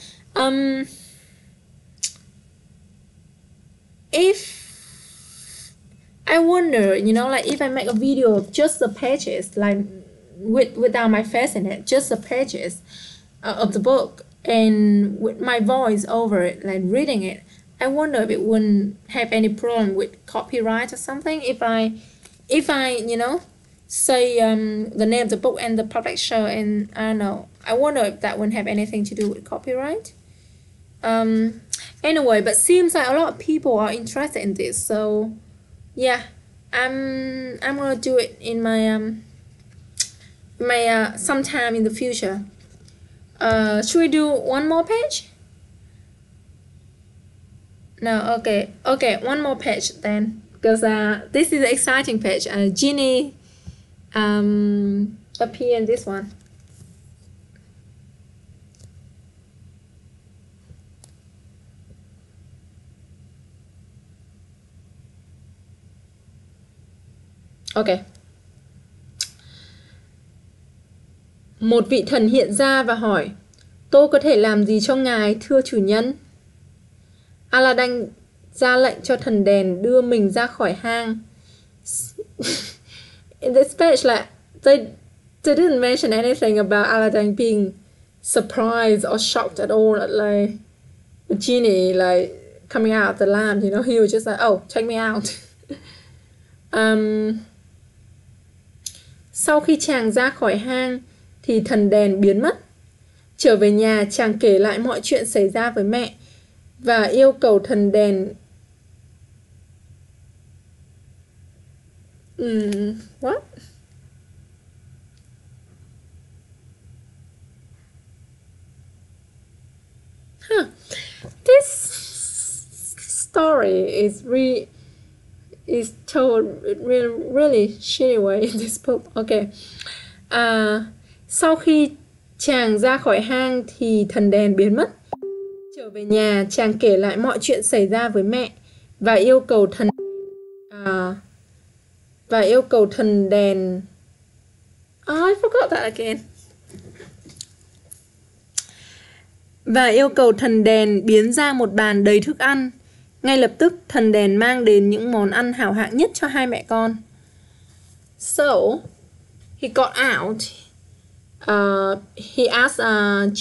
If I wonder, like if I make a video of just the pages, like without my face in it, just the pages of the book, and with my voice over it, like reading it, I wonder if it wouldn't have any problem with copyright or something if I say the name of the book and the publisher, and I don't know, I wonder if that wouldn't have anything to do with copyright. Anyway, but seems like a lot of people are interested in this, so yeah, I'm gonna do it in my sometime in the future. Should we do one more page? No, okay, one more page then, because this is an exciting page. Genie appear in this one. Okay. Một vị thần hiện ra và hỏi: "Tôi có thể làm gì cho ngài, thưa chủ nhân?" Aladdin ra lệnh cho thần đèn đưa mình ra khỏi hang. In this page, like they didn't mention anything about Aladdin being surprised or shocked at all at like the genie like coming out of the lamp. He was just like, "Oh, take me out." Sau khi chàng ra khỏi hang thì thần đèn biến mất. Trở về nhà, chàng kể lại mọi chuyện xảy ra với mẹ và yêu cầu thần đèn what? This story is told really shitty way in this book. Okay. Sau khi chàng ra khỏi hang thì thần đèn biến mất. Trở về nhà, chàng kể lại mọi chuyện xảy ra với mẹ và yêu cầu thần đèn I forgot that again. Và yêu cầu thần đèn biến ra một bàn đầy thức ăn. Ngay lập tức thần đèn mang đến những món ăn hảo hạng nhất cho hai mẹ con. So he got out. He asked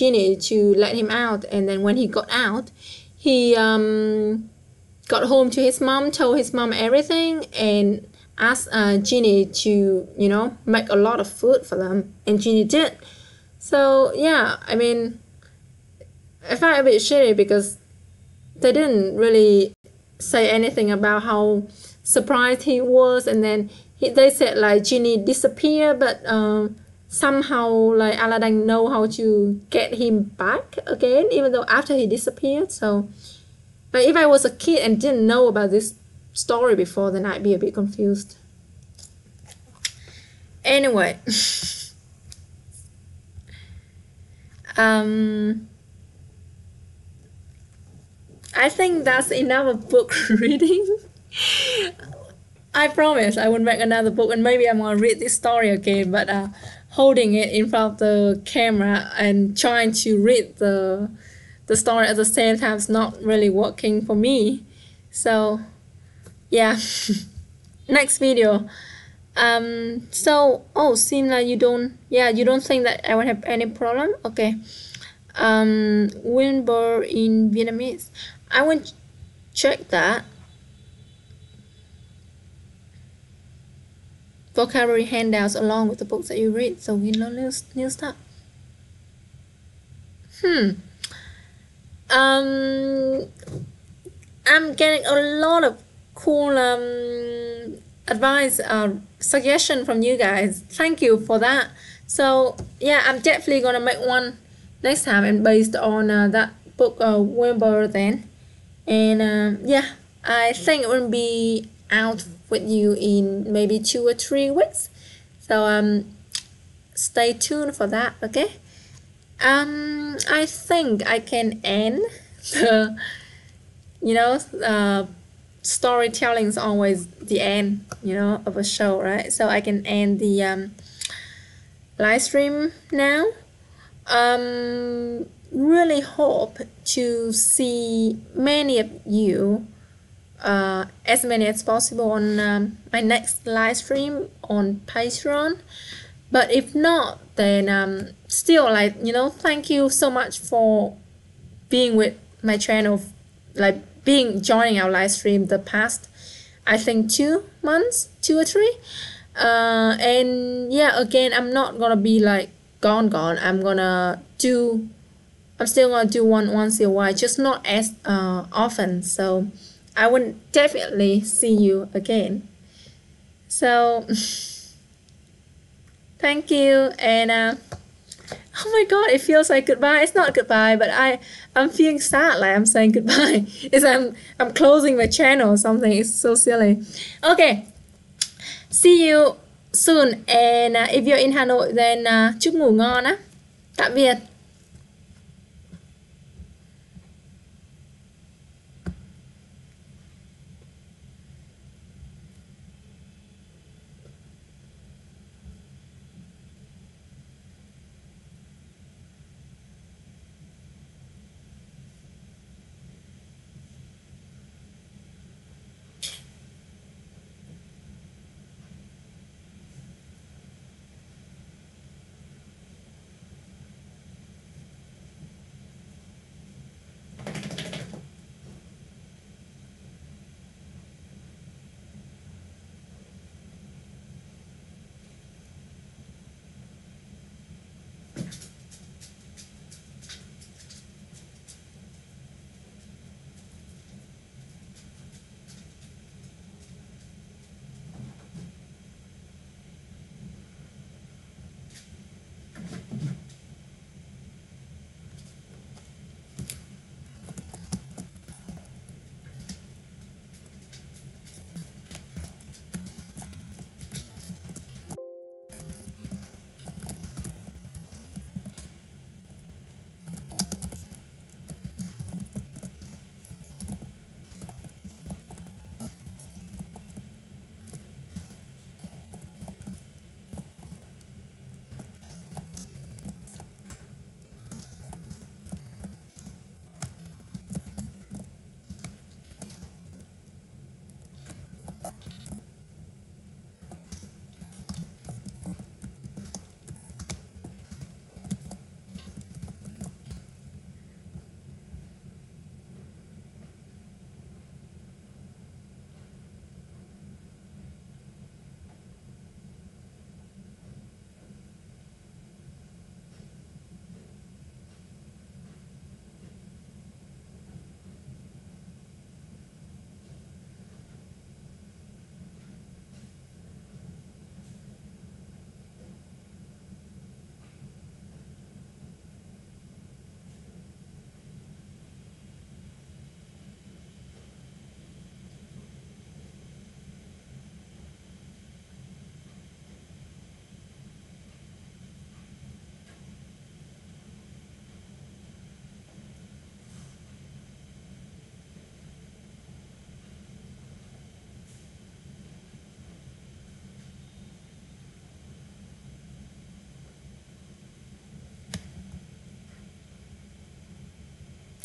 Genie to let him out, and then when he got out, he got home to his mom, told his mom everything, and asked Genie to make a lot of food for them, and Genie did. So yeah, I mean, I find it a bit shitty because they didn't really say anything about how surprised he was, and then they said like genie disappear, but somehow like Aladdin know how to get him back again, even though after he disappeared. So like if I was a kid and didn't know about this story before, then I'd be a bit confused. Anyway, I think that's enough of book reading. I promise I will make another book, and maybe I'm gonna read this story again, but holding it in front of the camera and trying to read the story at the same time is not really working for me. So yeah. Next video. So seems like you don't think that I will have any problem. Okay. Winber in Vietnamese. I will check that. Vocabulary handouts along with the books that you read, so we learn new stuff. I'm getting a lot of cool advice, suggestion from you guys. Thank you for that. So yeah, I'm definitely gonna make one next time, and based on that book Weber then. And yeah, I think it will be out with you in maybe 2 or 3 weeks. So stay tuned for that. Okay. I think I can end the storytelling is always the end of a show, right? So I can end the live stream now. Really hope to see many of you, as many as possible, on my next live stream on Patreon. But if not, then still, like, thank you so much for being with my channel, like joining our live stream the past, I think 2 months, 2 or 3. And yeah, again, I'm not gonna be like gone. I'm still gonna do one once in a while, just not as often. So I will definitely see you again. So thank you. And oh my god, it feels like goodbye. It's not goodbye, but I'm feeling sad like I'm saying goodbye. It's I'm closing my channel or something. It's so silly. Okay, see you soon. And if you're in Hanoi, then chúc ngủ ngon á. Tạm biệt.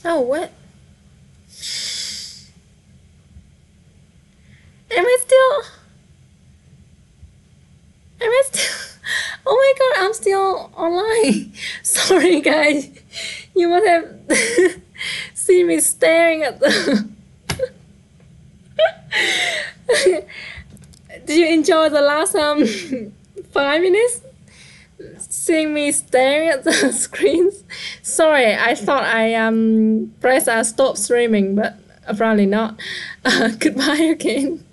Oh, what? Am I still? Am I still? Oh my god, I'm still online. Sorry, guys. You must have seen me staring at the. Did you enjoy the last 5 minutes? Seeing me staring at the screens. Sorry, I thought I pressed stop streaming, but apparently not. Goodbye again.